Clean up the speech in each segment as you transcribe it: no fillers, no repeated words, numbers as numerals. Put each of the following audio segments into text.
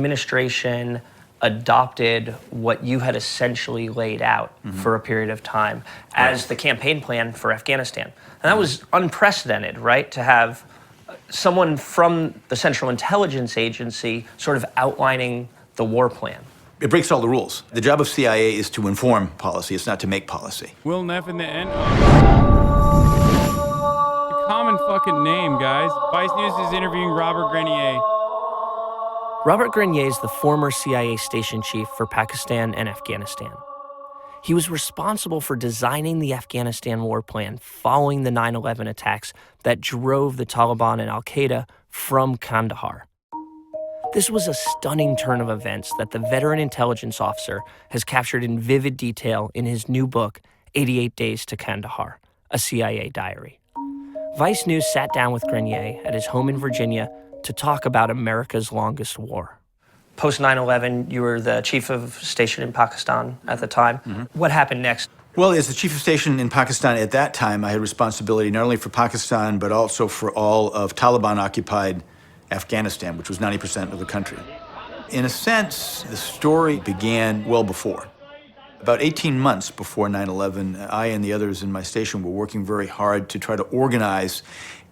administration adopted what you had essentially laid out for a period of time as the campaign plan for Afghanistan. And that was unprecedented, right? To have someone from the Central Intelligence Agency sort of outlining the war plan. It breaks all the rules. The job of CIA is to inform policy, it's not to make policy. Will Neff in the end. Common fucking name, guys. Vice News is interviewing Robert Grenier. Robert Grenier is the former CIA station chief for Pakistan and Afghanistan. He was responsible for designing the Afghanistan war plan following the 9/11 attacks that drove the Taliban and al-Qaeda from Kandahar. This was a stunning turn of events that the veteran intelligence officer has captured in vivid detail in his new book, 88 Days to Kandahar, a CIA diary. Vice News sat down with Grenier at his home in Virginia to talk about America's longest war. Post 9/11, you were the chief of station in Pakistan at the time. What happened next? Well, as the chief of station in Pakistan at that time, I had responsibility not only for Pakistan, but also for all of Taliban-occupied Afghanistan, which was 90% of the country. In a sense, the story began well before. About 18 months before 9/11, I and the others in my station were working very hard to try to organize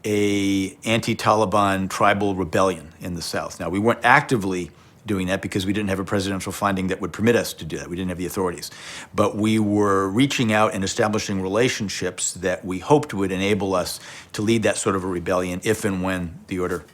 a anti-Taliban tribal rebellion in the South. Now, we weren't actively doing that because we didn't have a presidential finding that would permit us to do that. We didn't have the authorities. But we were reaching out and establishing relationships that we hoped would enable us to lead that sort of a rebellion if and when the order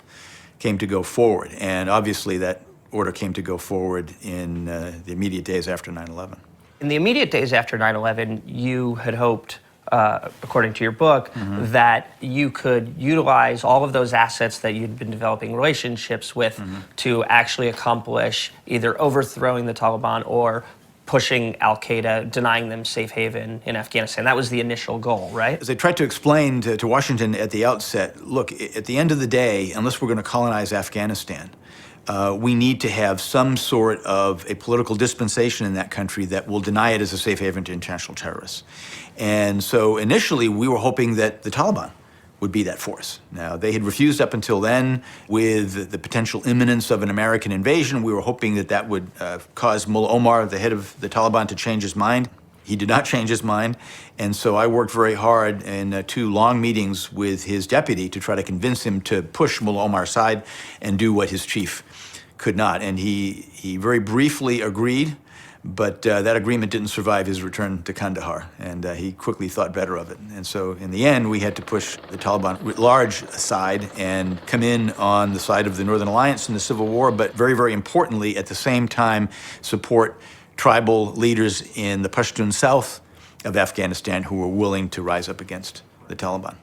came to go forward. And obviously that order came to go forward in the immediate days after 9/11. In the immediate days after 9/11, you had hoped, according to your book, that you could utilize all of those assets that you'd been developing relationships with to actually accomplish either overthrowing the Taliban or pushing al-Qaeda, denying them safe haven in Afghanistan. That was the initial goal, right? As I tried to explain to Washington at the outset, look, at the end of the day, unless we're going to colonize Afghanistan, we need to have some sort of a political dispensation in that country that will deny it as a safe haven to international terrorists. And so initially, we were hoping that the Taliban would be that force. Now, they had refused up until then. With the potential imminence of an American invasion, we were hoping that that would cause Mullah Omar, the head of the Taliban, to change his mind. He did not change his mind, and so I worked very hard in 2 long meetings with his deputy to try to convince him to push Mullah Omar aside and do what his chief could not. And he very briefly agreed, but that agreement didn't survive his return to Kandahar, and he quickly thought better of it. And so in the end, we had to push the Taliban writ large aside and come in on the side of the Northern Alliance in the Civil War, but very, very importantly, at the same time, support tribal leaders in the Pashtun south of Afghanistan who were willing to rise up against the Taliban.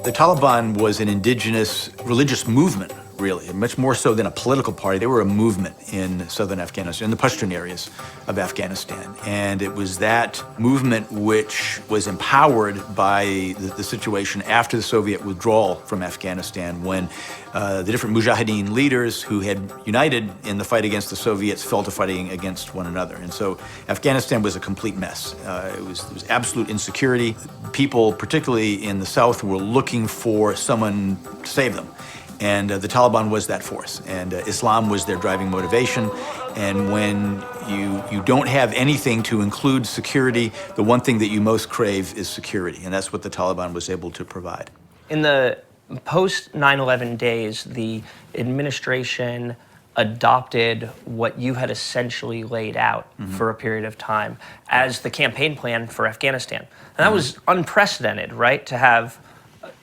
The Taliban was an indigenous religious movement, really, much more so than a political party. They were a movement in southern Afghanistan, in the Pashtun areas of Afghanistan. And it was that movement which was empowered by the situation after the Soviet withdrawal from Afghanistan, when the different Mujahideen leaders who had united in the fight against the Soviets fell to fighting against one another. And so Afghanistan was a complete mess. There was absolute insecurity. People, particularly in the South, were looking for someone to save them. And the Taliban was that force, and Islam was their driving motivation. And when you don't have anything to include security, the one thing that you most crave is security, and that's what the Taliban was able to provide. In the post 9/11 days, the administration adopted what you had essentially laid out for a period of time as the campaign plan for Afghanistan. And that was unprecedented, right? To have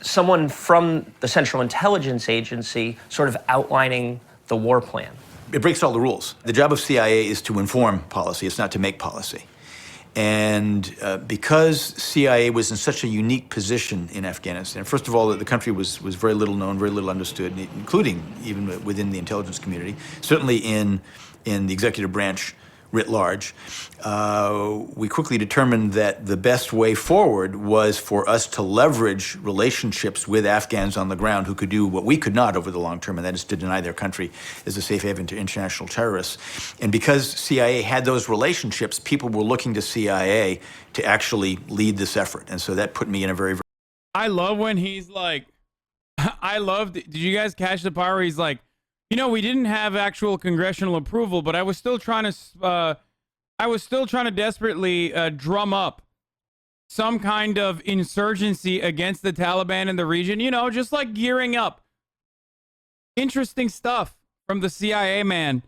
someone from the Central Intelligence Agency sort of outlining the war plan. It breaks all the rules. The job of CIA is to inform policy, it's not to make policy. And because CIA was in such a unique position in Afghanistan, first of all, the country was very little known, very little understood, including even within the intelligence community, certainly in the executive branch writ large. We quickly determined that the best way forward was for us to leverage relationships with Afghans on the ground who could do what we could not over the long term, and that is to deny their country as a safe haven to international terrorists. And because CIA had those relationships, people were looking to CIA to actually lead this effort. And so that put me in a very, very... I love when he's like, did you guys catch the part where he's like, You know, we didn't have actual congressional approval, but I was still trying to desperately drum up some kind of insurgency against the Taliban in the region. You know, just like gearing up. Interesting stuff from the CIA, man.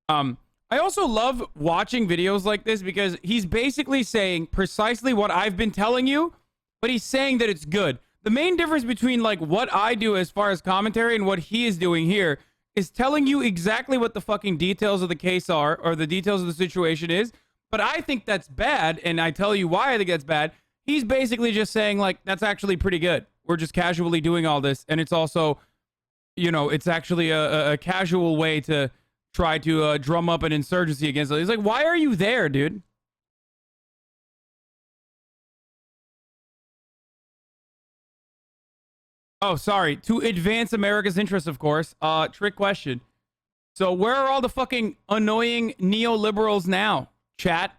I also love watching videos like this because he's basically saying precisely what I've been telling you, but he's saying that it's good. The main difference between like what I do as far as commentary and what he is doing here is telling you exactly what the fucking details of the case are, or the details of the situation is. But I think that's bad, and I tell you why I think that's bad. He's basically just saying, like, that's actually pretty good. We're just casually doing all this, and it's also, you know, it's actually a casual way to try to drum up an insurgency against it. He's like, why are you there, dude? Oh, sorry. To advance America's interests, of course. Trick question. So where are all the fucking annoying neoliberals now, chat?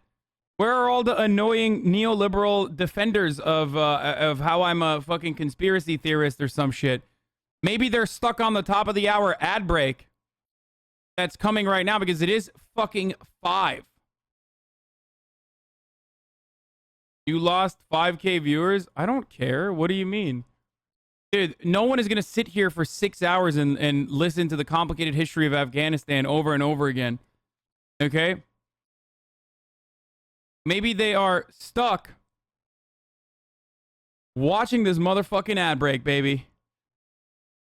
Where are all the annoying neoliberal defenders of how I'm a fucking conspiracy theorist or some shit? Maybe they're stuck on the top of the hour ad break that's coming right now because it is fucking 5. You lost 5K viewers? I don't care. What do you mean? Dude, no one is going to sit here for 6 hours and listen to the complicated history of Afghanistan over and over again. Okay? Maybe they are stuck watching this motherfucking ad break, baby.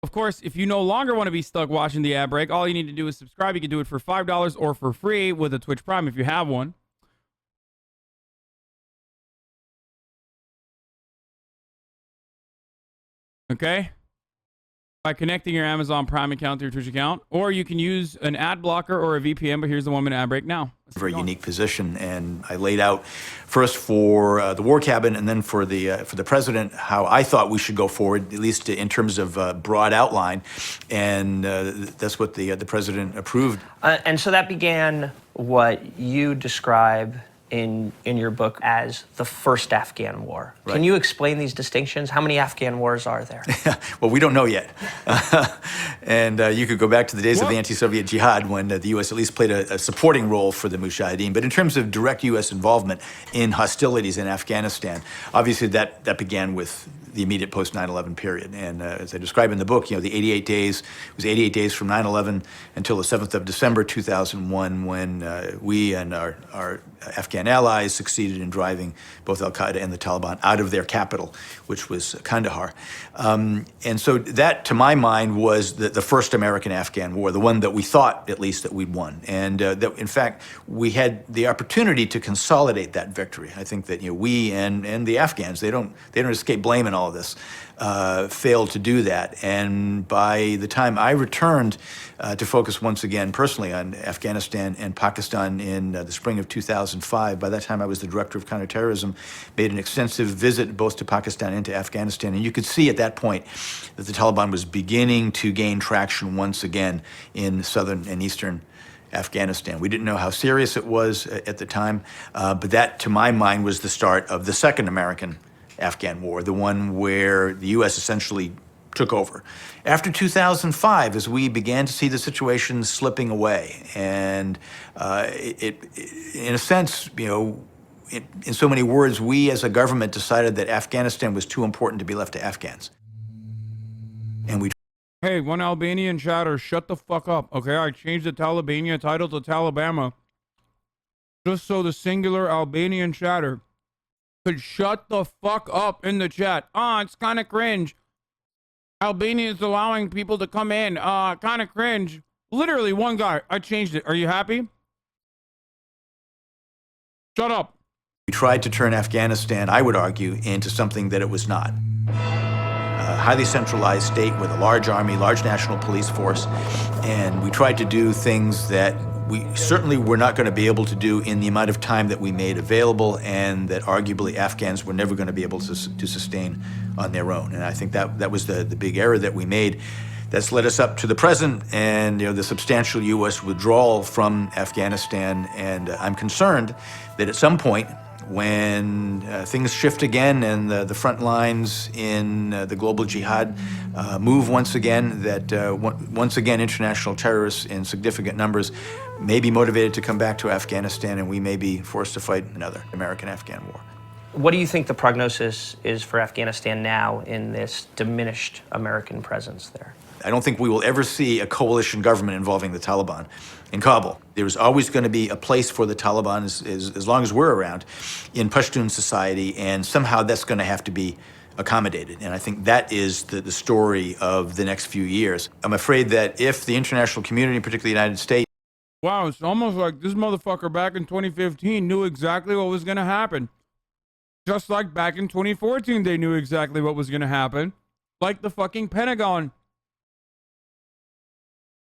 Of course, if you no longer want to be stuck watching the ad break, all you need to do is subscribe. You can do it for $5 or for free with a Twitch Prime if you have one. Okay? By connecting your Amazon Prime account to your Twitch account, or you can use an ad blocker or a VPN, but here's the 1 minute ad break now. Very unique position, and I laid out first for the War Cabinet and then for the president how I thought we should go forward, at least in terms of broad outline, and that's what the president approved. And so that began what you describe in your book as the first Afghan war. Right. Can you explain these distinctions? How many Afghan wars are there? Well, we don't know yet. And you could go back to the days of the anti-Soviet jihad when the U.S. at least played a supporting role for the Mujahideen. But in terms of direct U.S. involvement in hostilities in Afghanistan, obviously that began with the immediate post-9/11 period. And as I describe in the book, you know, the 88 days, it was 88 days from 9/11 until the 7th of December 2001 when we and our Afghan allies succeeded in driving both al-Qaeda and the Taliban out of their capital, which was Kandahar. And so that, to my mind, was the first American-Afghan war, the one that we thought, at least, that we'd won. And that, in fact, we had the opportunity to consolidate that victory. I think that, you know, we and the Afghans, they don't escape blame in all of this, failed to do that. And by the time I returned to focus once again personally on Afghanistan and Pakistan in the spring of 2005, by that time I was the director of counterterrorism, made an extensive visit both to Pakistan and to Afghanistan. And you could see at that point that the Taliban was beginning to gain traction once again in southern and eastern Afghanistan. We didn't know how serious it was at the time, but that, to my mind, was the start of the second American-Afghan war, the one where the U.S. essentially took over. After 2005, as we began to see the situation slipping away, and in a sense, you know, in so many words, we as a government decided that Afghanistan was too important to be left to Afghans. And we Hey, one Albanian chatter, shut the fuck up, okay? I changed the Talibania title to Talibama just so the singular Albanian chatter could shut the fuck up in the chat. It's kind of cringe. Albania is allowing people to come in. Kind of cringe. Literally one guy. I changed it. Are you happy? Shut up. We tried to turn Afghanistan, I would argue, into something that it was not. A highly centralized state with a large army, large national police force, and we tried to do things that we certainly were not going to be able to do in the amount of time that we made available, and that arguably Afghans were never going to be able to sustain on their own. And I think that was the big error that we made. That's led us up to the present, and you know, the substantial U.S. withdrawal from Afghanistan. And I'm concerned that at some point, When things shift again and the front lines in the global jihad move once again, that once again international terrorists in significant numbers may be motivated to come back to Afghanistan, and we may be forced to fight another American-Afghan war. What do you think the prognosis is for Afghanistan now in this diminished American presence there? I don't think we will ever see a coalition government involving the Taliban in Kabul. There's always going to be a place for the Taliban as long as we're around in Pashtun society, and somehow that's going to have to be accommodated. And I think that is the story of the next few years. I'm afraid that if the international community, particularly the United States, Wow, it's almost like this motherfucker back in 2015 knew exactly what was going to happen. Just like back in 2014, they knew exactly what was going to happen. Like the fucking Pentagon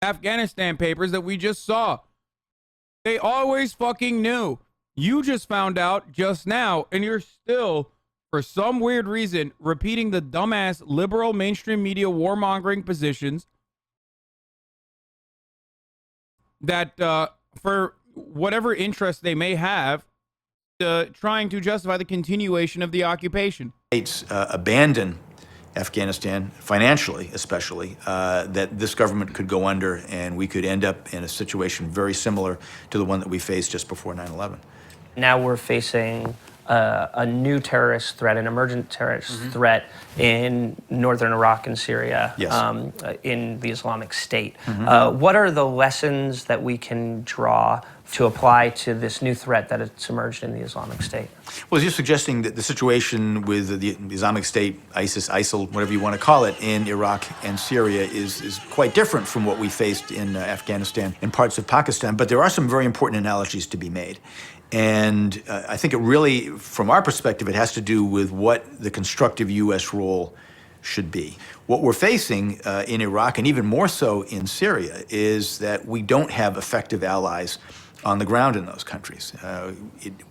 Afghanistan papers that we just saw. They always fucking knew. You just found out just now, and you're still, for some weird reason, repeating the dumbass liberal mainstream media warmongering positions that, for whatever interest they may have, trying to justify the continuation of the occupation. Abandon Afghanistan, financially especially, that this government could go under and we could end up in a situation very similar to the one that we faced just before 9/11. Now we're facing a new terrorist threat, an emergent terrorist threat in northern Iraq and Syria, Yes. In the Islamic State. What are the lessons that we can draw to apply to this new threat that it's emerged in the Islamic State? Well, you're suggesting that the situation with the Islamic State, ISIS, ISIL, whatever you want to call it, in Iraq and Syria is quite different from what we faced in Afghanistan and parts of Pakistan. But there are some very important analogies to be made. And I think it really, from our perspective, it has to do with what the constructive U.S. role should be. What we're facing in Iraq, and even more so in Syria, is that we don't have effective allies on the ground in those countries.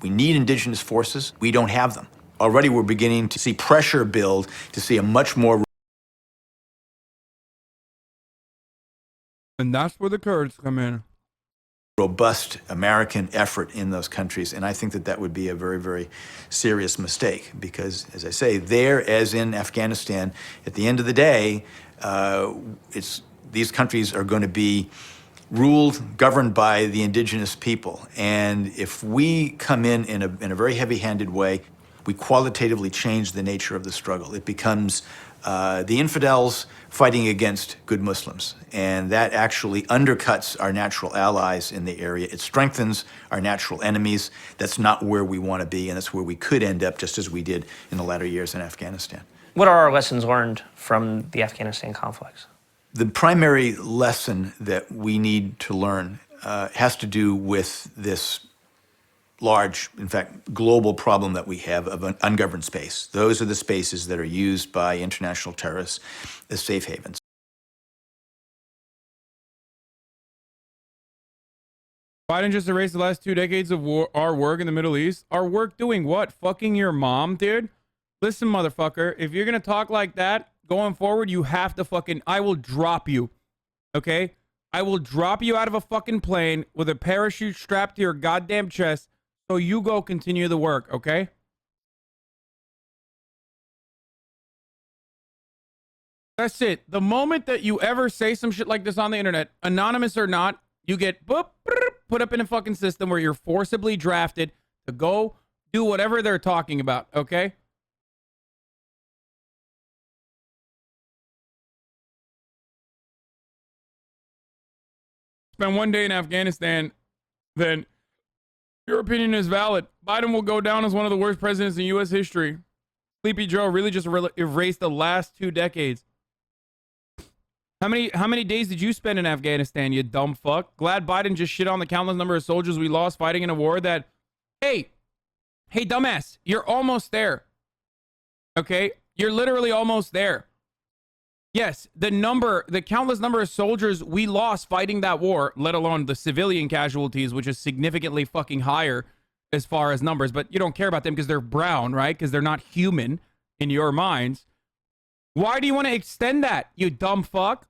We need indigenous forces. We don't have them. Already we're beginning to see pressure build to see a much more... And that's where the Kurds come in. robust American effort in those countries. And I think that that would be a very, very serious mistake because, as I say, there, as in Afghanistan, at the end of the day, these countries are going to be ruled, governed by the indigenous people. And if we come in a very heavy-handed way, we qualitatively change the nature of the struggle. It becomes the infidels fighting against good Muslims. And that actually undercuts our natural allies in the area. It strengthens our natural enemies. That's not where we want to be, and that's where we could end up, just as we did in the latter years in Afghanistan. What are our lessons learned from the Afghanistan conflicts? The primary lesson that we need to learn has to do with this large, in fact, global problem that we have of an ungoverned space. Those are the spaces that are used by international terrorists as safe havens. Biden just erased the last 2 decades of our work in the Middle East. Our work doing what? Fucking your mom, dude? Listen, motherfucker, if you're going to talk like that going forward, you have to fucking... I will drop you, okay? I will drop you out of a fucking plane with a parachute strapped to your goddamn chest so you go continue the work, okay? That's it. The moment that you ever say some shit like this on the internet, anonymous or not, you get boop, put up in a fucking system where you're forcibly drafted to go do whatever they're talking about, okay? Spend 1 day in Afghanistan, then your opinion is valid. Biden will go down as one of the worst presidents in U.S. history. Sleepy Joe really just erased the last 2 decades. How many days did you spend in Afghanistan, you dumb fuck? Glad Biden just shit on the countless number of soldiers we lost fighting in a war that... Hey, dumbass, you're almost there. Okay? You're literally almost there. Yes, the countless number of soldiers we lost fighting that war, let alone the civilian casualties, which is significantly fucking higher as far as numbers, but you don't care about them because they're brown, right? Because they're not human in your minds. Why do you want to extend that, you dumb fuck?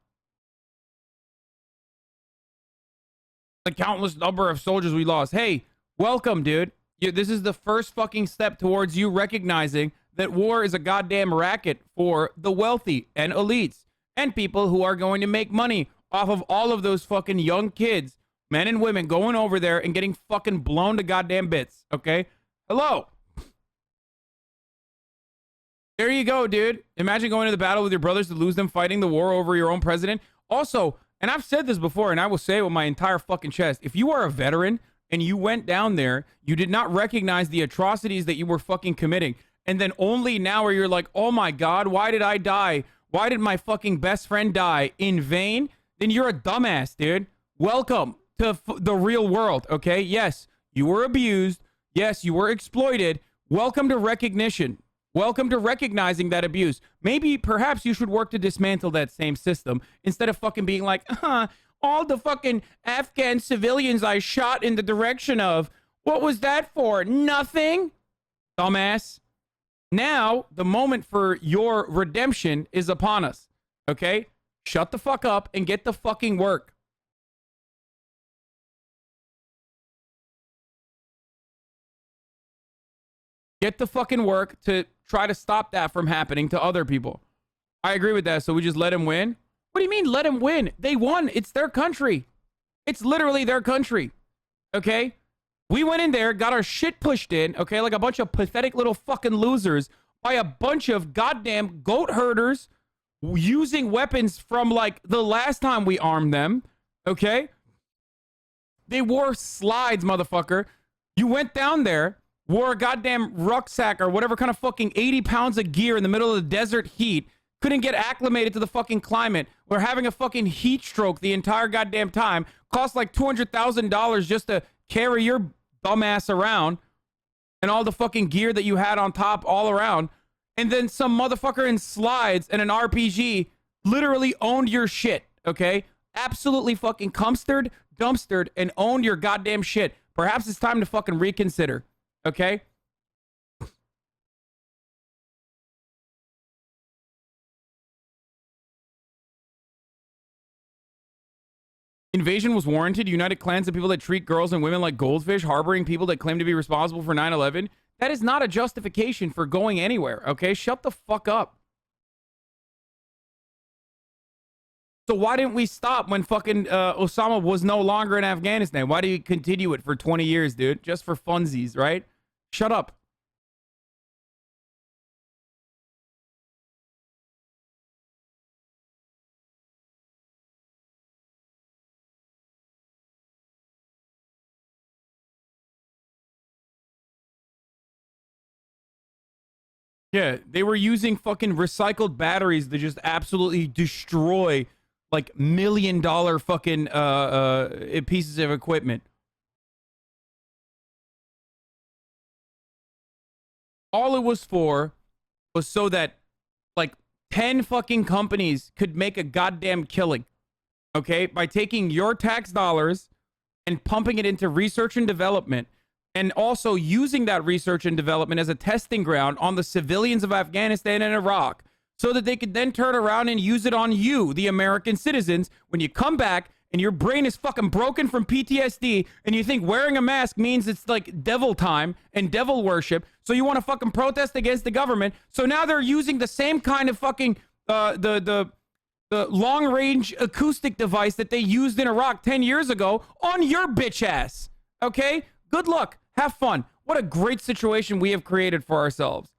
The countless number of soldiers we lost. Hey, welcome, dude. This is the first fucking step towards you recognizing that war is a goddamn racket for the wealthy and elites and people who are going to make money off of all of those fucking young kids, men and women, going over there and getting fucking blown to goddamn bits, okay? Hello. There you go, dude. Imagine going to the battle with your brothers to lose them fighting the war over your own president. Also, and I've said this before, and I will say it with my entire fucking chest, if you are a veteran and you went down there, you did not recognize the atrocities that you were fucking committing, and then only now are you're like, oh my God, why did I die? Why did my fucking best friend die in vain? Then you're a dumbass, dude. Welcome to the real world, okay? Yes, you were abused. Yes, you were exploited. Welcome to recognition. Welcome to recognizing that abuse. Maybe, perhaps you should work to dismantle that same system instead of fucking being like, all the fucking Afghan civilians I shot in the direction of, what was that for? Nothing? Dumbass. Now, the moment for your redemption is upon us, okay? Shut the fuck up and get the fucking work. Get the fucking work to try to stop that from happening to other people. I agree with that. So we just let him win? What do you mean let him win? They won. It's their country. It's literally their country. Okay? We went in there, got our shit pushed in, okay, like a bunch of pathetic little fucking losers by a bunch of goddamn goat herders using weapons from like the last time we armed them, okay? They wore slides, motherfucker. You went down there, wore a goddamn rucksack or whatever kind of fucking 80 pounds of gear in the middle of the desert heat, couldn't get acclimated to the fucking climate. We're having a fucking heat stroke the entire goddamn time. Cost like $200,000 just to carry your dumbass around and all the fucking gear that you had on top all around. And then some motherfucker in slides and an RPG literally owned your shit, okay? Absolutely fucking dumpstered, and owned your goddamn shit. Perhaps it's time to fucking reconsider, okay? Invasion was warranted. United clans of people that treat girls and women like goldfish, harboring people that claim to be responsible for 9/11. That is not a justification for going anywhere, okay? Shut the fuck up. So why didn't we stop when fucking Osama was no longer in Afghanistan? Why do you continue it for 20 years, dude? Just for funsies, right? Shut up. Yeah, they were using fucking recycled batteries to just absolutely destroy like $1 million fucking pieces of equipment. All it was for was so that like 10 fucking companies could make a goddamn killing, okay? By taking your tax dollars and pumping it into research and development, and also using that research and development as a testing ground on the civilians of Afghanistan and Iraq, so that they could then turn around and use it on you, the American citizens, when you come back and your brain is fucking broken from PTSD and you think wearing a mask means it's like devil time and devil worship, so you want to fucking protest against the government. So now they're using the same kind of fucking the long-range acoustic device that they used in Iraq 10 years ago on your bitch ass. Okay? Good luck. Have fun. What a great situation we have created for ourselves.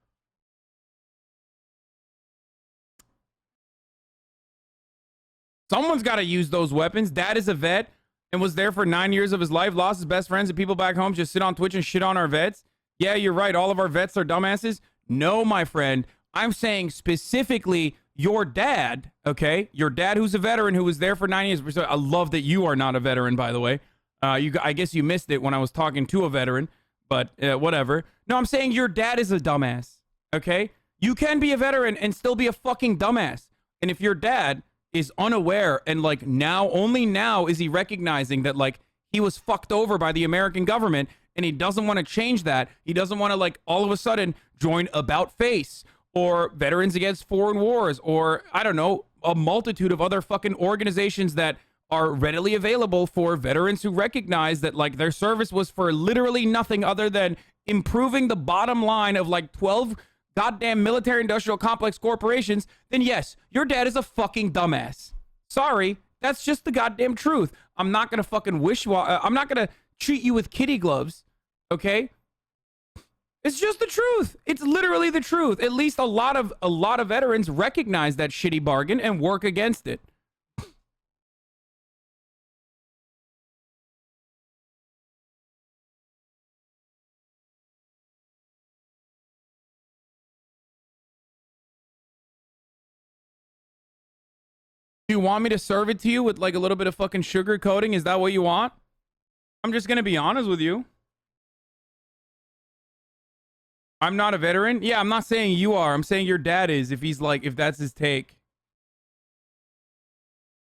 Someone's got to use those weapons. Dad is a vet and was there for 9 years of his life, lost his best friends, and people back home just sit on Twitch and shit on our vets. Yeah, you're right. All of our vets are dumbasses. No, my friend. I'm saying specifically your dad, okay? Your dad who's a veteran who was there for 9 years. I love that you are not a veteran, by the way. I guess you missed it when I was talking to a veteran, but whatever. No, I'm saying your dad is a dumbass, okay? You can be a veteran and still be a fucking dumbass. And if your dad is unaware and like now, only now is he recognizing that like he was fucked over by the American government and he doesn't want to change that. He doesn't want to like all of a sudden join About Face or Veterans Against Foreign Wars or I don't know, a multitude of other fucking organizations that are readily available for veterans who recognize that like their service was for literally nothing other than improving the bottom line of like 12 goddamn military industrial complex corporations, then yes, your dad is a fucking dumbass. Sorry, that's just the goddamn truth. I'm not gonna fucking I'm not gonna treat you with kitty gloves, okay? It's just the truth. It's literally the truth. At least a lot of veterans recognize that shitty bargain and work against it. Do you want me to serve it to you with like a little bit of fucking sugar coating? Is that what you want? I'm just gonna be honest with you. I'm not a veteran. Yeah, I'm not saying you are. I'm saying your dad is, if that's his take.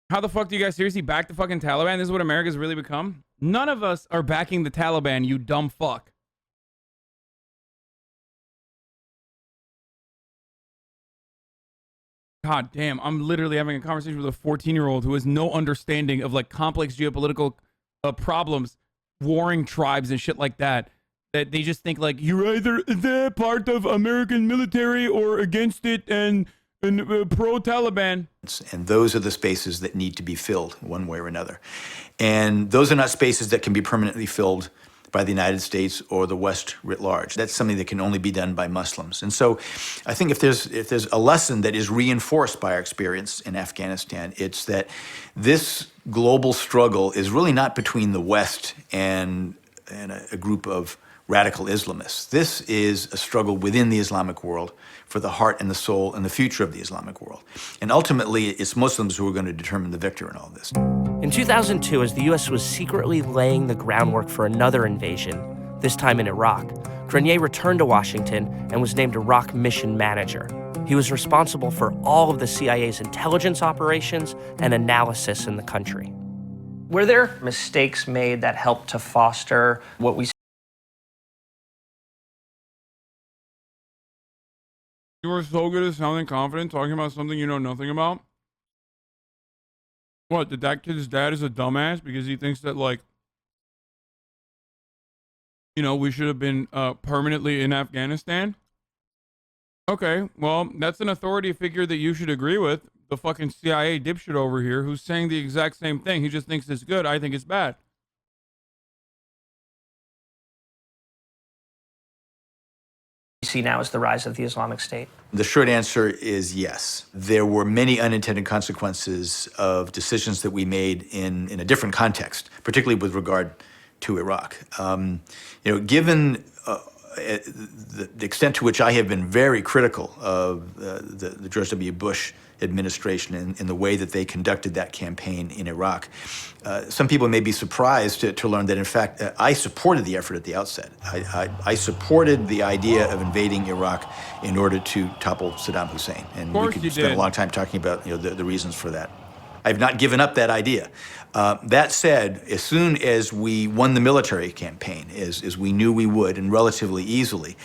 How the fuck do you guys seriously back the fucking Taliban? This is what America's really become? None of us are backing the Taliban, you dumb fuck. God damn, I'm literally having a conversation with a 14-year-old who has no understanding of like complex geopolitical problems, warring tribes and shit like that. That they just think like you're either the part of American military or against it and pro-Taliban. And those are the spaces that need to be filled one way or another. And those are not spaces that can be permanently filled by the United States or the West writ large. That's something that can only be done by Muslims. And so I think if there's a lesson that is reinforced by our experience in Afghanistan, it's that this global struggle is really not between the West and a group of radical Islamists. This is a struggle within the Islamic world for the heart and the soul and the future of the Islamic world. And ultimately, it's Muslims who are going to determine the victor in all this. In 2002, as the U.S. was secretly laying the groundwork for another invasion, this time in Iraq, Grenier returned to Washington and was named Iraq Mission Manager. He was responsible for all of the CIA's intelligence operations and analysis in the country. Were there mistakes made that helped to foster what we... You are so good at sounding confident talking about something you know nothing about. What, that kid's dad is a dumbass because he thinks that, like, you know, we should have been permanently in Afghanistan? Okay, well, that's an authority figure that you should agree with. The fucking CIA dipshit over here who's saying the exact same thing. He just thinks it's good. I think it's bad. see now as the rise of the Islamic State? The short answer is yes. There were many unintended consequences of decisions that we made in a different context, particularly with regard to Iraq. Given the extent to which I have been very critical of the George W. Bush administration and the way that they conducted that campaign in Iraq. Some people may be surprised to learn that, in fact, I supported the effort at the outset. I supported the idea of invading Iraq in order to topple Saddam Hussein. And we could spend a long time talking about the reasons for that. I've not given up that idea. That said, as soon as we won the military campaign, as we knew we would, and relatively easily,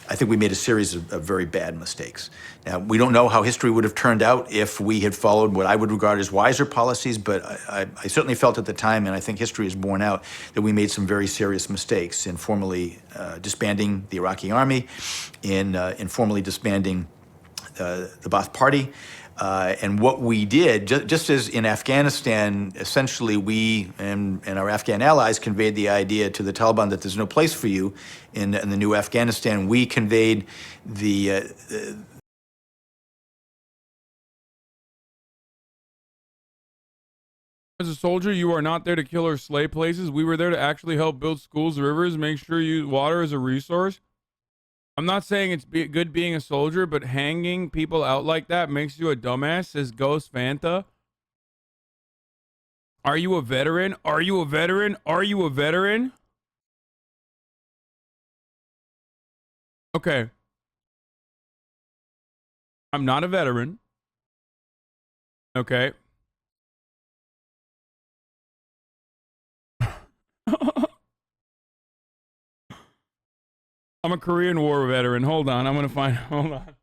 I think we made a series of very bad mistakes. Now, we don't know how history would have turned out if we had followed what I would regard as wiser policies, but I certainly felt at the time, and I think history has borne out, that we made some very serious mistakes in formally disbanding the Iraqi army, in formally disbanding the Ba'ath Party. And what we did, just as in Afghanistan, essentially we and our Afghan allies conveyed the idea to the Taliban that there's no place for you in the new Afghanistan, we conveyed the As a soldier, you are not there to kill or slay places. We were there to actually help build schools, rivers, make sure you use water as a resource. I'm not saying it's good being a soldier, but hanging people out like that makes you a dumbass, says Ghost Fanta. Are you a veteran? Are you a veteran? Are you a veteran? Okay. I'm not a veteran. Okay. I'm a Korean War veteran. Hold on. Hold on.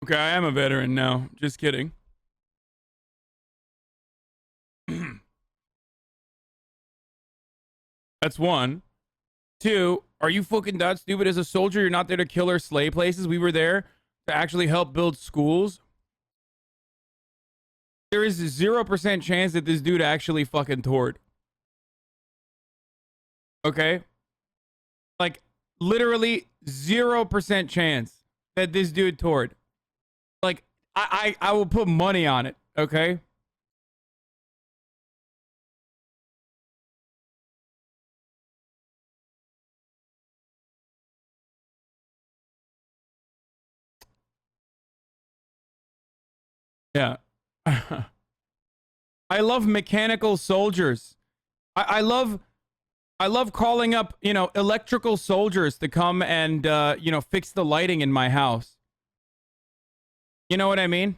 Okay, I am a veteran now. Just kidding. That's one. Two, are you fucking that stupid? As a soldier, you're not there to kill or slay places. We were there to actually help build schools. There is a 0% chance that this dude actually fucking toured. Okay? Like, literally 0% chance that this dude toured. Like, I will put money on it, okay? Yeah. I love mechanical soldiers. I love calling up, you know, electrical soldiers to come and, you know, fix the lighting in my house. You know what I mean?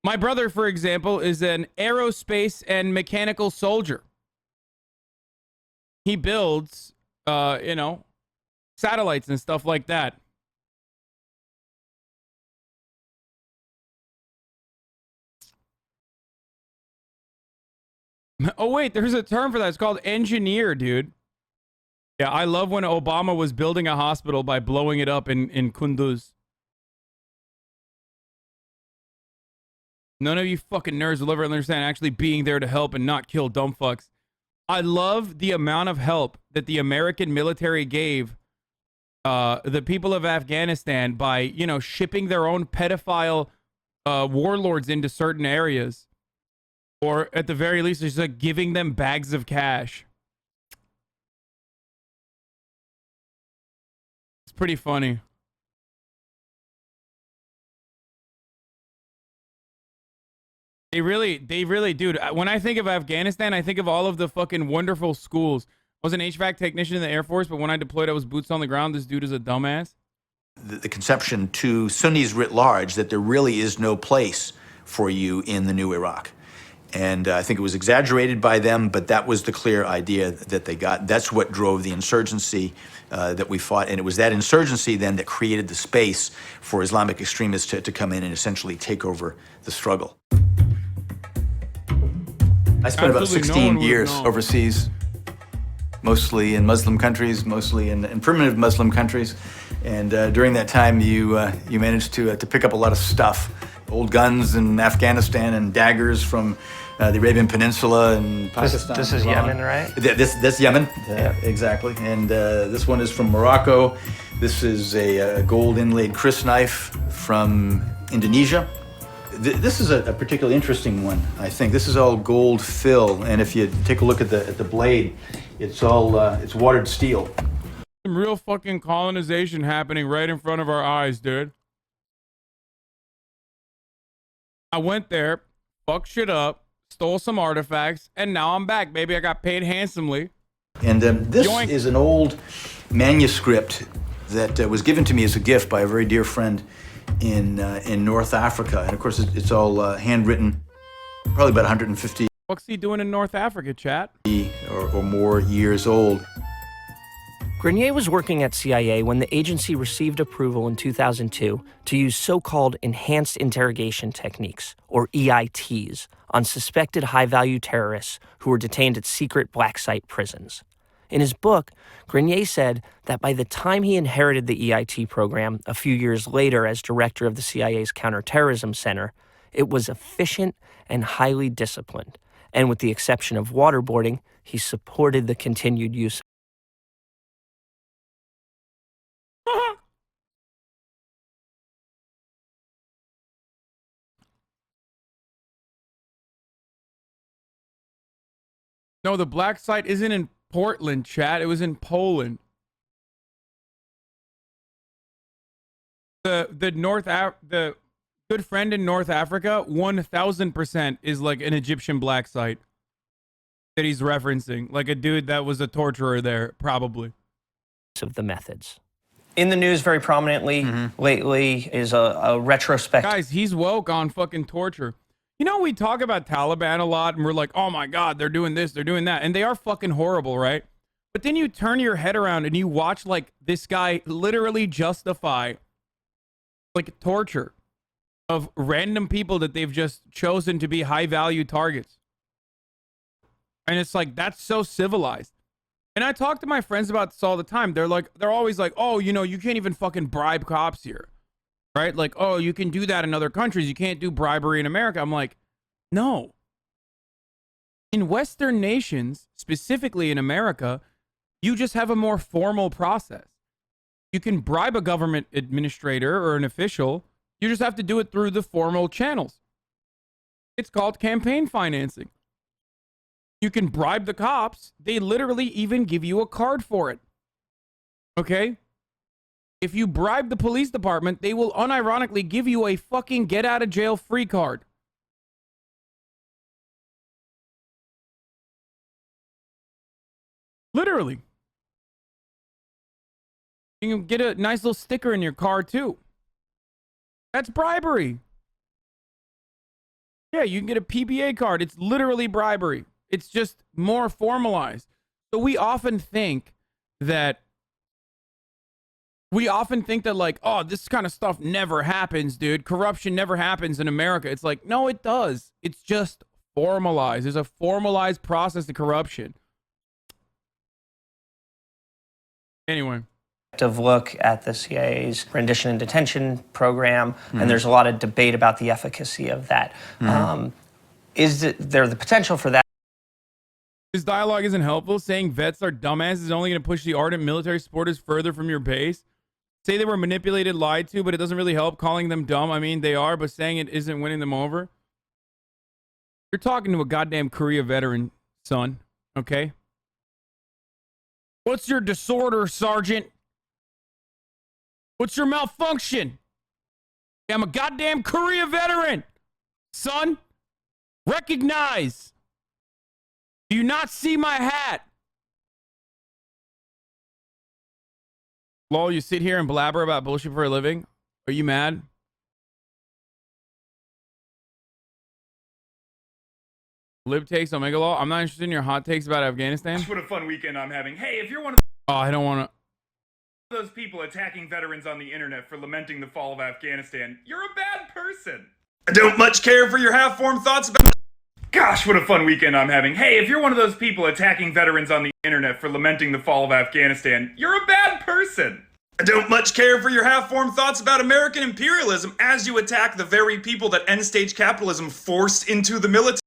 My brother, for example, is an aerospace and mechanical soldier. He builds, you know, satellites and stuff like that. Oh, wait, there's a term for that. It's called engineer, dude. Yeah, I love when Obama was building a hospital by blowing it up in Kunduz. None of you fucking nerds will ever understand actually being there to help and not kill dumb fucks. I love the amount of help that the American military gave the people of Afghanistan by, you know, shipping their own pedophile warlords into certain areas. Or at the very least, just like giving them bags of cash. It's pretty funny. They really, dude. When I think of Afghanistan, I think of all of the fucking wonderful schools. I was an HVAC technician in the Air Force, but when I deployed, I was boots on the ground. This dude is a dumbass. The conception to Sunnis writ large that there really is no place for you in the new Iraq. And I think it was exaggerated by them, but that was the clear idea that they got. That's what drove the insurgency that we fought. And it was that insurgency then that created the space for Islamic extremists to come in and essentially take over the struggle. I spent about 16 years overseas, mostly in Muslim countries, mostly in primitive Muslim countries. And during that time, you managed to pick up a lot of stuff. Old guns in Afghanistan and daggers from the Arabian Peninsula and Pakistan. This is Yemen, right? This Yemen, exactly. And this one is from Morocco. This is a gold inlaid crysknife from Indonesia. This is a particularly interesting one, I think. This is all gold fill, and if you take a look at the blade, it's all it's watered steel. Some real fucking colonization happening right in front of our eyes, dude. I went there, fucked shit up, stole some artifacts, and now I'm back, baby. I got paid handsomely. And this Yoink. is an old manuscript that was given to me as a gift by a very dear friend in North Africa. And of course, it's all handwritten, probably about 150 What's he doing in North Africa, chat? or more years old. Grenier was working at CIA when the agency received approval in 2002 to use so-called enhanced interrogation techniques, or EITs, on suspected high-value terrorists who were detained at secret black site prisons. In his book, Grenier said that by the time he inherited the EIT program a few years later as director of the CIA's Counterterrorism Center, it was efficient and highly disciplined. And with the exception of waterboarding, he supported the continued use. No, the black site isn't in Portland, chat. It was in Poland. The good friend in North Africa, 1000% is like an Egyptian black site that he's referencing, like a dude that was a torturer there, probably. Of the methods. In the news very prominently lately is a retrospective. Guys, he's woke on fucking torture. You know, we talk about Taliban a lot and we're like, oh my God, they're doing this, they're doing that. And they are fucking horrible, right? But then you turn your head around and you watch like this guy literally justify like torture. of random people that they've just chosen to be high value targets. And it's like, that's so civilized. And I talk to my friends about this all the time. They're always like, oh, you know, you can't even fucking bribe cops here. Right? Like, oh, you can do that in other countries. You can't do bribery in America. I'm like, no. In Western nations, specifically in America, you just have a more formal process. You can bribe a government administrator or an official. You just have to do it through the formal channels. It's called campaign financing. You can bribe the cops. They literally even give you a card for it. Okay? If you bribe the police department, they will unironically give you a fucking get out of jail free card. Literally. You can get a nice little sticker in your car too. That's bribery. Yeah, you can get a PBA card. It's literally bribery. It's just more formalized. So we often think that like, oh, this kind of stuff never happens, dude. Corruption never happens in America. It's like, no, it does. It's just formalized. There's a formalized process to corruption. Anyway. Look at the CIA's rendition and detention program, and there's a lot of debate about the efficacy of that. Is there the potential for that? This dialogue isn't helpful. Saying vets are dumbasses is only going to push the ardent military supporters further from your base. Say they were manipulated, lied to, but it doesn't really help calling them dumb. I mean, they are, but saying it isn't winning them over. You're talking to a goddamn Korea veteran, son, okay? What's your disorder, Sergeant? What's your malfunction? I'm a goddamn Korea veteran, son. Recognize. Do you not see my hat? Lol, you sit here and blabber about bullshit for a living? Are you mad? Lib takes Omega Law. I'm not interested in your hot takes about Afghanistan. What a fun weekend I'm having. Hey, if you're one of Oh, I don't want to. those people attacking veterans on the internet for lamenting the fall of Afghanistan, you're a bad person. I don't much care for your half-formed thoughts about... Gosh, what a fun weekend I'm having. Hey, if you're one of those people attacking veterans on the internet for lamenting the fall of Afghanistan, you're a bad person. I don't much care for your half-formed thoughts about American imperialism as you attack the very people that end-stage capitalism forced into the military.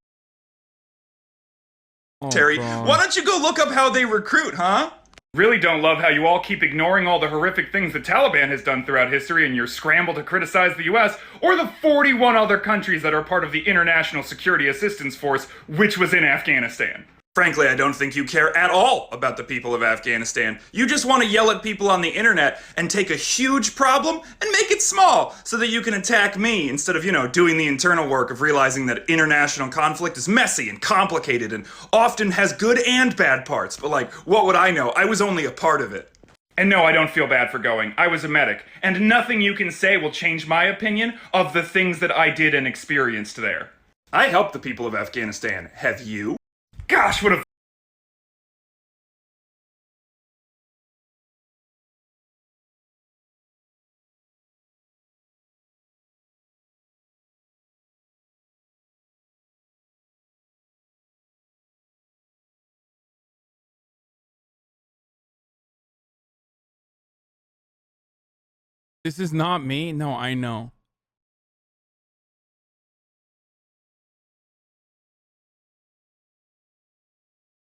Why don't you go look up how they recruit, huh? Really don't love how you all keep ignoring all the horrific things the Taliban has done throughout history in your scramble to criticize the US or the 41 other countries that are part of the International Security Assistance Force, which was in Afghanistan. Frankly, I don't think you care at all about the people of Afghanistan. You just want to yell at people on the internet and take a huge problem and make it small so that you can attack me instead of, doing the internal work of realizing that international conflict is messy and complicated and often has good and bad parts. But what would I know? I was only a part of it. And no, I don't feel bad for going. I was a medic, and nothing you can say will change my opinion of the things that I did and experienced there. I helped the people of Afghanistan. Have you? Gosh, what a... This is not me. No, I know.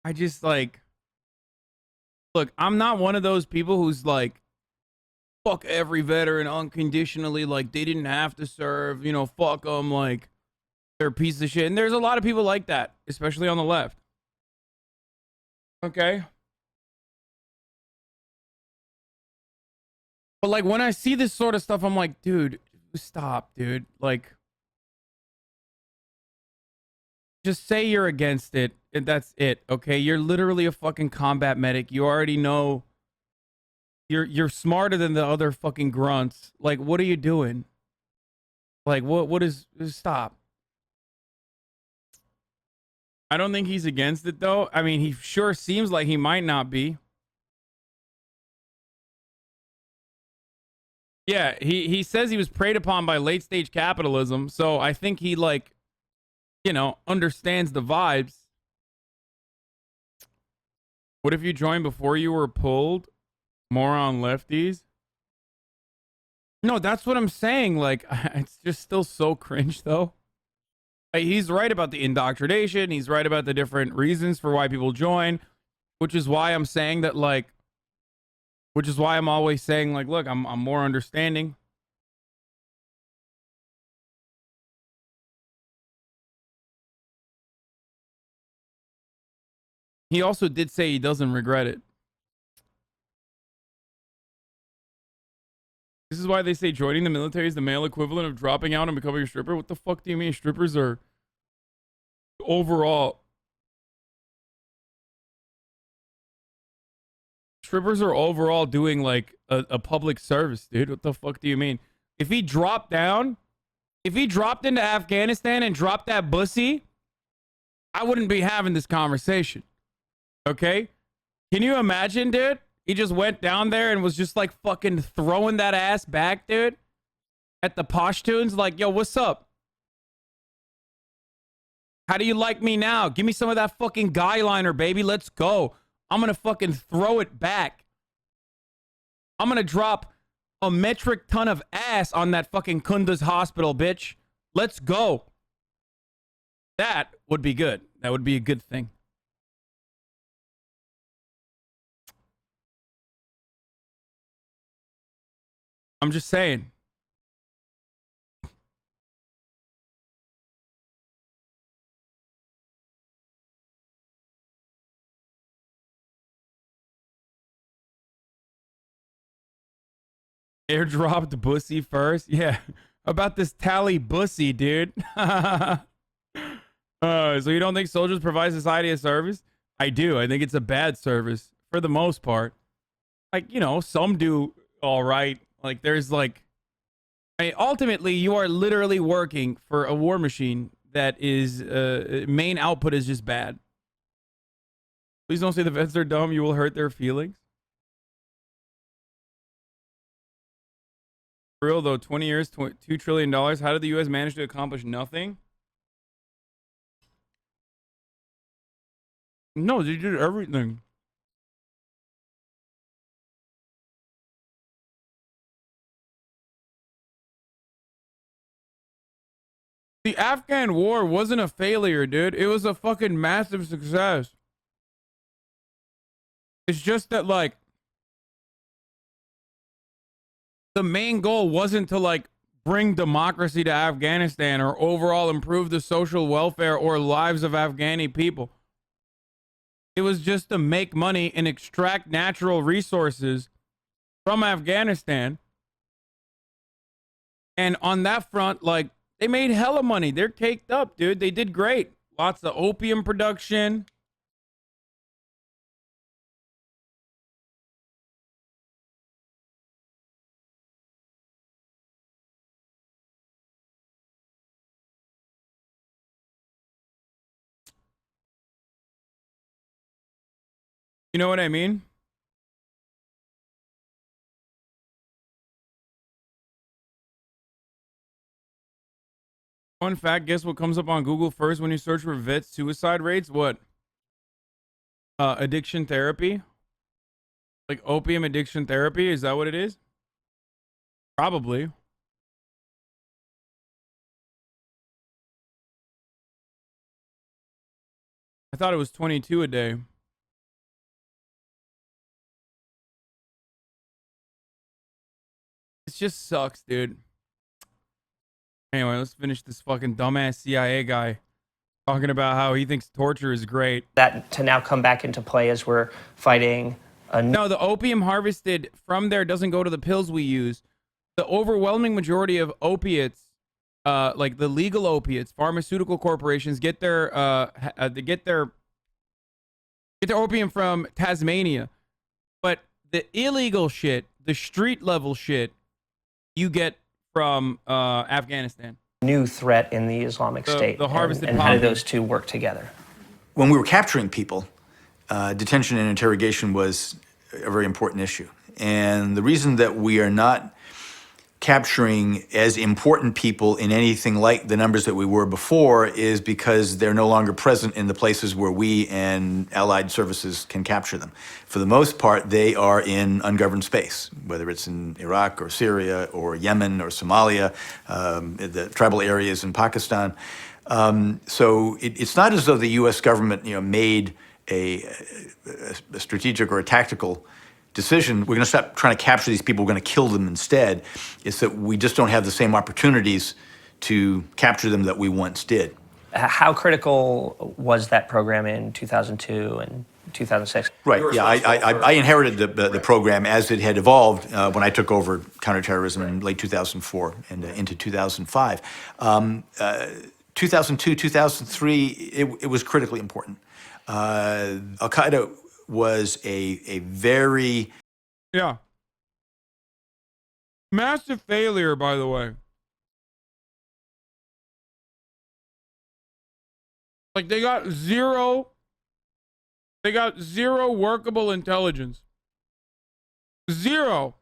I just look, I'm not one of those people who's like, fuck every veteran unconditionally, like they didn't have to serve, fuck them, like they're a piece of shit. And there's a lot of people like that, especially on the left. Okay. But when I see this sort of stuff, I'm like, dude, stop, dude. Just say you're against it, and that's it, okay? You're literally a fucking combat medic. You already know you're smarter than the other fucking grunts. What are you doing? What is... Stop. I don't think he's against it, though. I mean, he sure seems like he might not be. Yeah, he says he was preyed upon by late stage capitalism, so I think he, like, you know, understands the vibes. What if you joined before you were pulled? More on lefties? No, that's what I'm saying. Like, it's just still so cringe, though. Like, he's right about the indoctrination. He's right about the different reasons for why people join, which is why I'm saying that, like, which is why I'm always saying, like, look, I'm more understanding. He also did say he doesn't regret it. This is why they say joining the military is the male equivalent of dropping out and becoming a stripper. What the fuck do you mean? Strippers are overall. Strippers are overall doing, like, a public service, dude. What the fuck do you mean? If he dropped down, if he dropped into Afghanistan and dropped that bussy, I wouldn't be having this conversation. Okay? Can you imagine, dude? He just went down there and was just, like, fucking throwing that ass back, dude. At the Pashtuns, like, yo, what's up? How do you like me now? Give me some of that fucking guy liner, baby. Let's go. I'm gonna fucking throw it back. I'm gonna drop a metric ton of ass on that fucking Kunduz hospital, bitch. Let's go. That would be good. That would be a good thing. I'm just saying. Airdropped bussy first? Yeah. About this tally bussy, dude. So you don't think soldiers provide society a service? I do. I think it's a bad service for the most part. Like, you know, some do all right. Like, there's, like, I mean, ultimately, you are literally working for a war machine that is, main output is just bad. Please don't say the vets are dumb. You will hurt their feelings. For real, though, 20 years, $2 trillion. How did the U.S. manage to accomplish nothing? No, they did everything. The Afghan war wasn't a failure, dude. It was a fucking massive success. It's just that, like, the main goal wasn't to, like, bring democracy to Afghanistan or overall improve the social welfare or lives of Afghani people. It was just to make money and extract natural resources from Afghanistan. And on that front, like, they made hella money. They're caked up, dude. They did great. Lots of opium production. You know what I mean? Fun fact, guess what comes up on Google first when you search for vets suicide rates? What? Addiction therapy? Like opium addiction therapy? Is that what it is? Probably. I thought it was 22 a day. It just sucks, dude. Anyway, let's finish this fucking dumbass CIA guy talking about how he thinks torture is great. That to now come back into play as we're fighting a No, the opium harvested from there doesn't go to the pills we use. The overwhelming majority of opiates, like the legal opiates, pharmaceutical corporations get their opium from Tasmania. But the illegal shit, the street level shit, you get from Afghanistan. new threat in the Islamic State. The harvested and how do poppy. those two work together? When we were capturing people, detention and interrogation was a very important issue. And the reason that we are not capturing as important people in anything like the numbers that we were before is because they're no longer present in the places where we and allied services can capture them. For the most part, they are in ungoverned space, whether it's in Iraq or Syria or Yemen or Somalia, the tribal areas in Pakistan. So it's not as though the U.S. government, made a strategic or a tactical decision. We're going to stop trying to capture these people. We're going to kill them instead. It's that we just don't have the same opportunities to capture them that we once did. How critical was that program in 2002 and 2006? Right. Yeah, I inherited the program as it had evolved when I took over counterterrorism in late 2004 and into 2005. 2002, 2003, it was critically important. Al-Qaeda was a very... Yeah. Massive failure, by the way. Like, they got zero workable intelligence. Zero.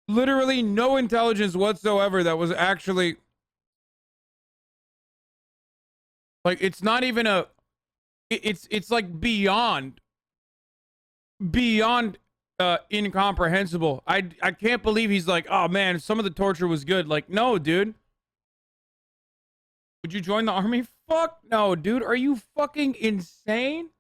Literally no intelligence whatsoever that was actually... Like, it's not even a... It's like beyond incomprehensible. I can't believe he's like, oh man, some of the torture was good. Like, no, dude. Would you join the army? Fuck no, dude. Are you fucking insane?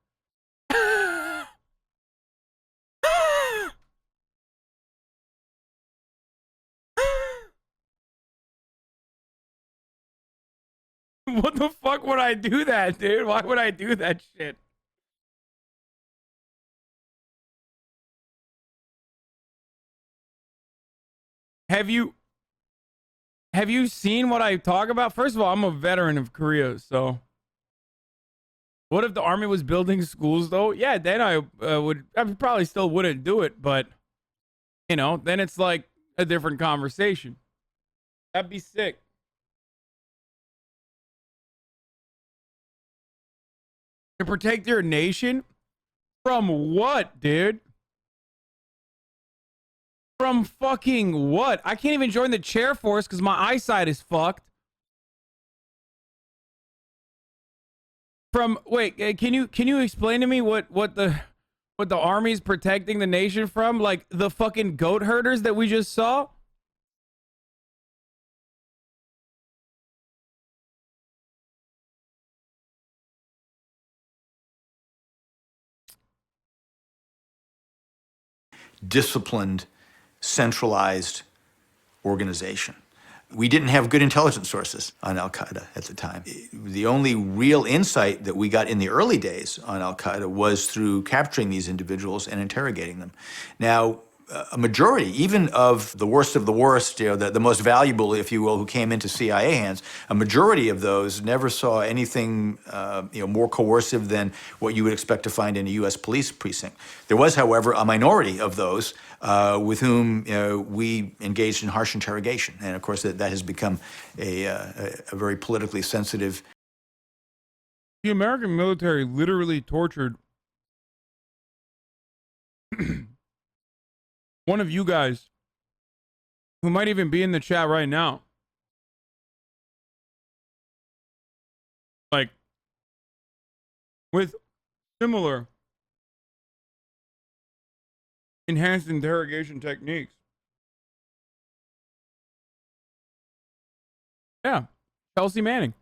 What the fuck would I do that, dude? Why would I do that shit? Have you seen what I talk about? First of all, I'm a veteran of Korea, so what if the army was building schools though? Yeah, then I probably still wouldn't do it, but then it's like a different conversation. That'd be sick. To protect your nation? From what, dude? From fucking what? I can't even join the chair force because my eyesight is fucked. From wait, can you explain to me what the army's protecting the nation from? Like the fucking goat herders that we just saw? Disciplined, centralized organization. We didn't have good intelligence sources on Al-Qaeda at the time. The only real insight that we got in the early days on Al-Qaeda was through capturing these individuals and interrogating them. Now, a majority, even of the worst, the most valuable, if you will, who came into CIA hands, a majority of those never saw anything more coercive than what you would expect to find in a U.S. police precinct. There was, however, a minority of those with whom we engaged in harsh interrogation. And of course, that has become a very politically sensitive. The American military literally tortured one of you guys who might even be in the chat right now. Like, with similar enhanced interrogation techniques. Yeah, Chelsea Manning.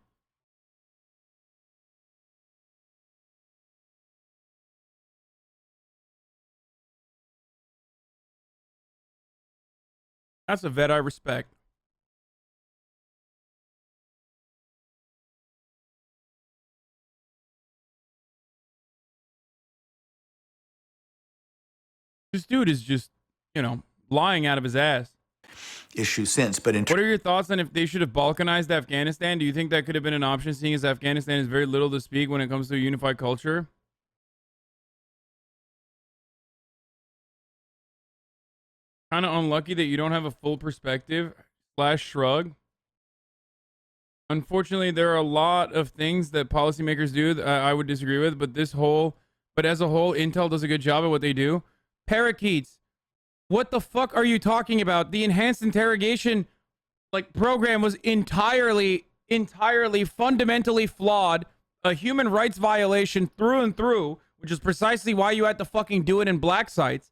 That's a vet I respect. This dude is just, lying out of his ass. Issue since, but what are your thoughts on if they should have balkanized Afghanistan? Do you think that could have been an option, seeing as Afghanistan is very little to speak when it comes to a unified culture? Kind of unlucky that you don't have a full perspective / shrug. Unfortunately, there are a lot of things that policymakers do that I would disagree with, but as a whole, Intel does a good job at what they do. Parakeets, What the fuck are you talking about? The enhanced interrogation like program was entirely fundamentally flawed, a human rights violation through and through, which is precisely why you had to fucking do it in black sites.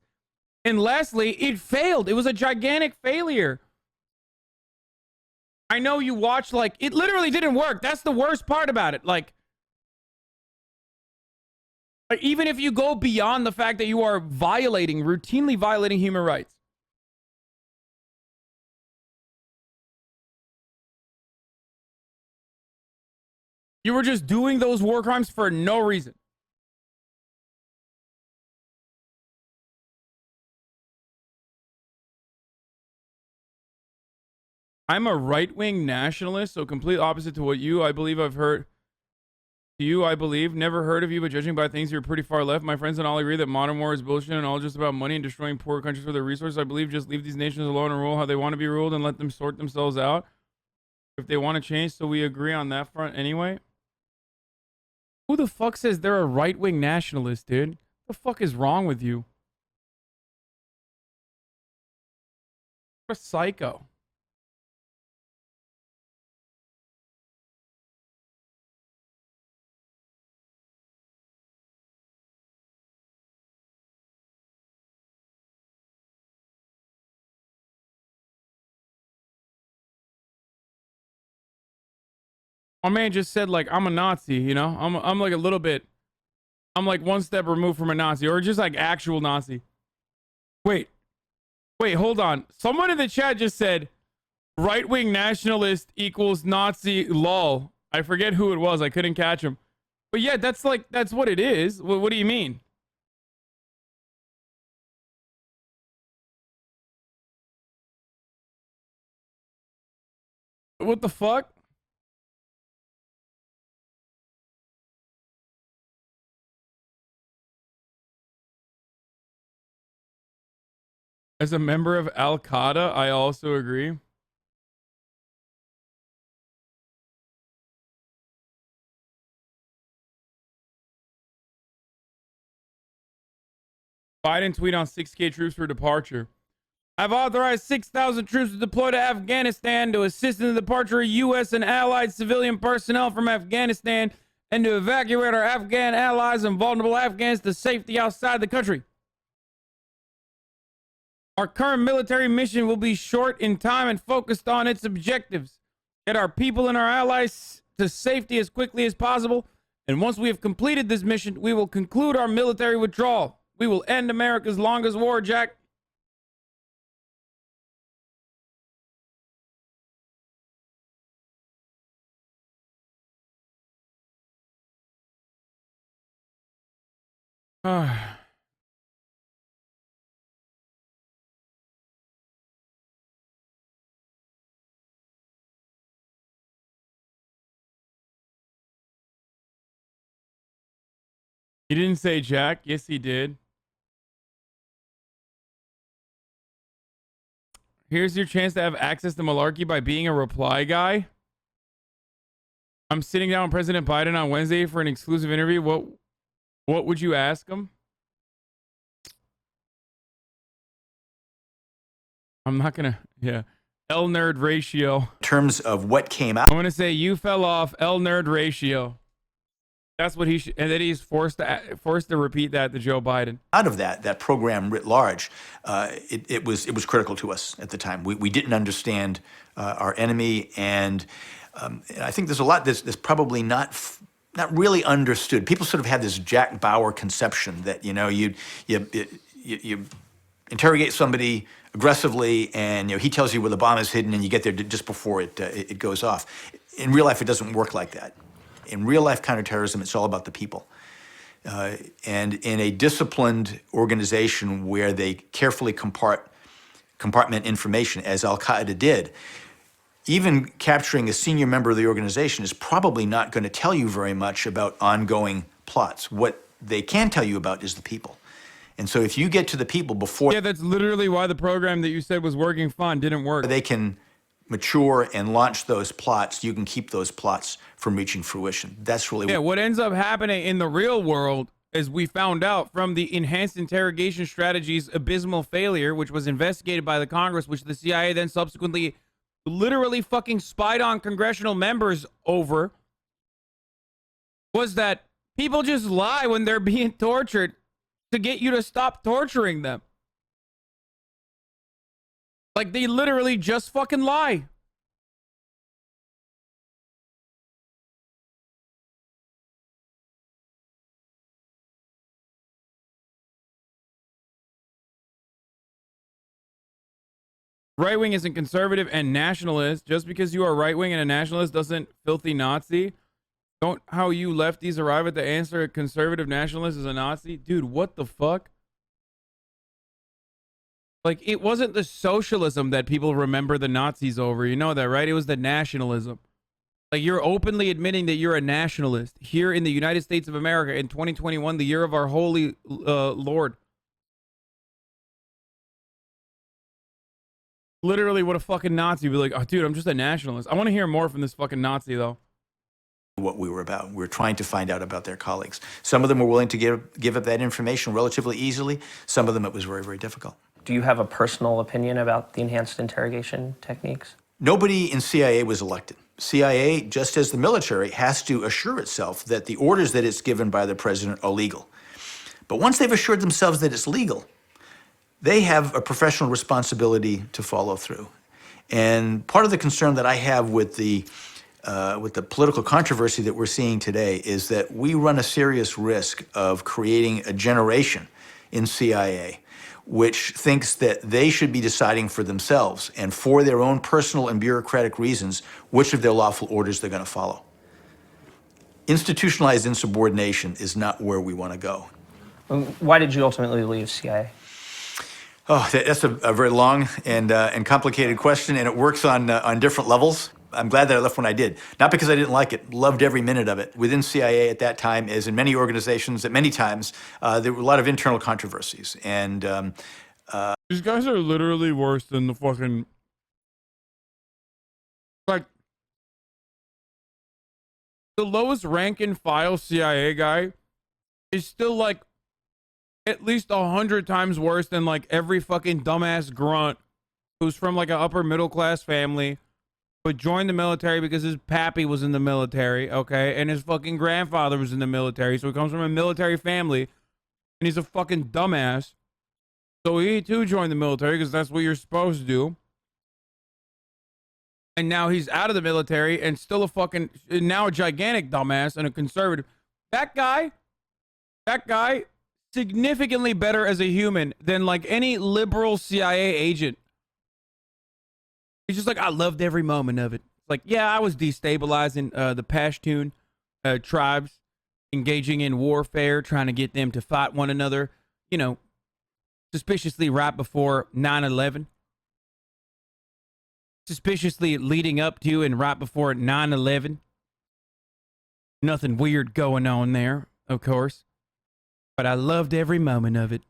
And lastly, it failed. It was a gigantic failure. I know you watched, like, it literally didn't work. That's the worst part about it. Like, even if you go beyond the fact that you are routinely violating human rights. You were just doing those war crimes for no reason. I'm a right-wing nationalist, so complete opposite to what I believe I've heard. I believe. Never heard of you, but judging by things, you're pretty far left. My friends and all agree that modern war is bullshit and all just about money and destroying poor countries for their resources. I believe just leave these nations alone and rule how they want to be ruled and let them sort themselves out if they want to change, so we agree on that front anyway. Who the fuck says they're a right-wing nationalist, dude? What the fuck is wrong with you? What a psycho. My man just said, like, I'm a Nazi, you know? I'm like a little bit... I'm like one step removed from a Nazi, or just like actual Nazi. Wait, hold on. Someone in the chat just said, right-wing nationalist equals Nazi lol. I forget who it was. I couldn't catch him. But yeah, that's what it is. What do you mean? What the fuck? As a member of Al-Qaeda, I also agree. Biden tweet on 6K troops for departure. I've authorized 6,000 troops to deploy to Afghanistan to assist in the departure of U.S. and allied civilian personnel from Afghanistan and to evacuate our Afghan allies and vulnerable Afghans to safety outside the country. Our current military mission will be short in time and focused on its objectives. Get our people and our allies to safety as quickly as possible. And once we have completed this mission, we will conclude our military withdrawal. We will end America's longest war, Jack. He didn't say Jack. Yes, he did. Here's your chance to have access to malarkey by being a reply guy. I'm sitting down with President Biden on Wednesday for an exclusive interview. What would you ask him? I'm not gonna. Yeah. L nerd ratio. In terms of what came out. I'm gonna say you fell off. L nerd ratio. That's what he should, and then he's forced to repeat that to Joe Biden. Out of that program writ large, it was critical to us at the time. We didn't understand our enemy, and I think there's a lot that's probably not really understood. People sort of have this Jack Bauer conception that you interrogate somebody aggressively, and he tells you where the bomb is hidden, and you get there just before it goes off. In real life, it doesn't work like that. In real life counterterrorism, it's all about the people. And in a disciplined organization where they carefully compartment information, as Al-Qaeda did, even capturing a senior member of the organization is probably not going to tell you very much about ongoing plots. What they can tell you about is the people. And so if you get to the people before... Yeah, that's literally why the program that you said was working fine didn't work. They can mature and launch those plots, you can keep those plots from reaching fruition. That's really what ends up happening in the real world as we found out from the enhanced interrogation strategy's abysmal failure, which was investigated by the Congress, which the CIA then subsequently literally fucking spied on congressional members over, was that people just lie when they're being tortured to get you to stop torturing them. Like, they literally just fucking lie. Right wing isn't conservative and nationalist. Just because you are right wing and a nationalist doesn't filthy Nazi. Don't how you lefties arrive at the answer a conservative nationalist is a Nazi. Dude, what the fuck? Like, it wasn't the socialism that people remember the Nazis over. You know that, right? It was the nationalism. Like, you're openly admitting that you're a nationalist here in the United States of America in 2021, the year of our holy Lord. Literally what a fucking Nazi would be like, oh, dude, I'm just a nationalist. I want to hear more from this fucking Nazi, though. What we were about. We were trying to find out about their colleagues. Some of them were willing to give up that information relatively easily. Some of them it was very, very difficult. Do you have a personal opinion about the enhanced interrogation techniques? Nobody in CIA was elected. CIA, just as the military, has to assure itself that the orders that it's given by the president are legal. But once they've assured themselves that it's legal, they have a professional responsibility to follow through. And part of the concern that I have with the political controversy that we're seeing today is that we run a serious risk of creating a generation in CIA which thinks that they should be deciding for themselves and for their own personal and bureaucratic reasons which of their lawful orders they're going to follow. Institutionalized insubordination is not where we want to go. Why did you ultimately leave CIA? Oh, that's a very long and complicated question, and it works on different levels. I'm glad that I left when I did. Not because I didn't like it, loved every minute of it. Within CIA at that time, as in many organizations, at many times, there were a lot of internal controversies. And these guys are literally worse than the fucking, like, the lowest rank and file CIA guy is still like at least 100 times worse than like every fucking dumbass grunt who's from like an upper middle class family but joined the military because his pappy was in the military, okay? And his fucking grandfather was in the military, so he comes from a military family, and he's a fucking dumbass. So he too joined the military because that's what you're supposed to do. And now he's out of the military and still a fucking, now a gigantic dumbass and a conservative. That guy, significantly better as a human than like any liberal CIA agent. He's just like, I loved every moment of it. It's like, yeah, I was destabilizing the Pashtun tribes, engaging in warfare, trying to get them to fight one another, you know, suspiciously right before 9/11. Suspiciously leading up to and right before 9/11. Nothing weird going on there, of course. But I loved every moment of it.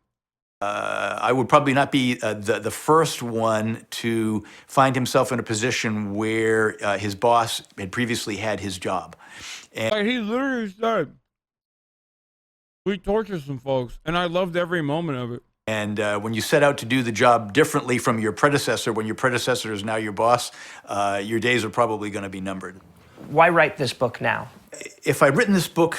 I would probably not be the first one to find himself in a position where his boss had previously had his job. And like, he literally said, we torture some folks, and I loved every moment of it. And when you set out to do the job differently from your predecessor, when your predecessor is now your boss, your days are probably going to be numbered. Why write this book now? If I'd written this book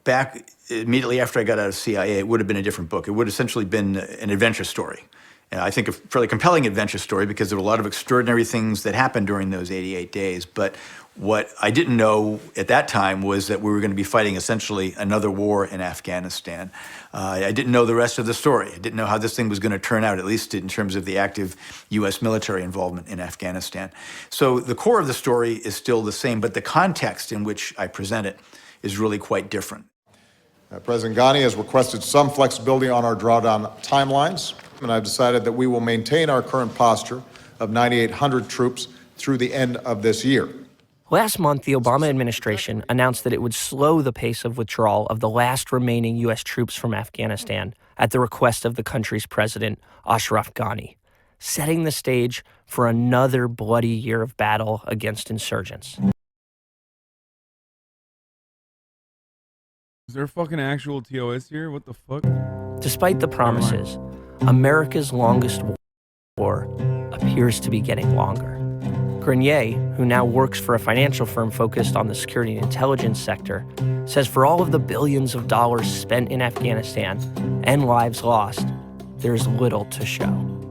back immediately after I got out of CIA, it would have been a different book. It would have essentially been an adventure story. And I think a fairly compelling adventure story because there were a lot of extraordinary things that happened during those 88 days. But what I didn't know at that time was that we were going to be fighting essentially another war in Afghanistan. I didn't know the rest of the story. I didn't know how this thing was going to turn out, at least in terms of the active U.S. military involvement in Afghanistan. So the core of the story is still the same, but the context in which I present it is really quite different. President Ghani has requested some flexibility on our drawdown timelines, and I've decided that we will maintain our current posture of 9,800 troops through the end of this year. Last month, the Obama administration announced that it would slow the pace of withdrawal of the last remaining U.S. troops from Afghanistan at the request of the country's president, Ashraf Ghani, setting the stage for another bloody year of battle against insurgents. Is there a fucking actual TOS here? What the fuck? Despite the promises, America's longest war appears to be getting longer. Grenier, who now works for a financial firm focused on the security and intelligence sector, says for all of the billions of dollars spent in Afghanistan and lives lost, there's little to show.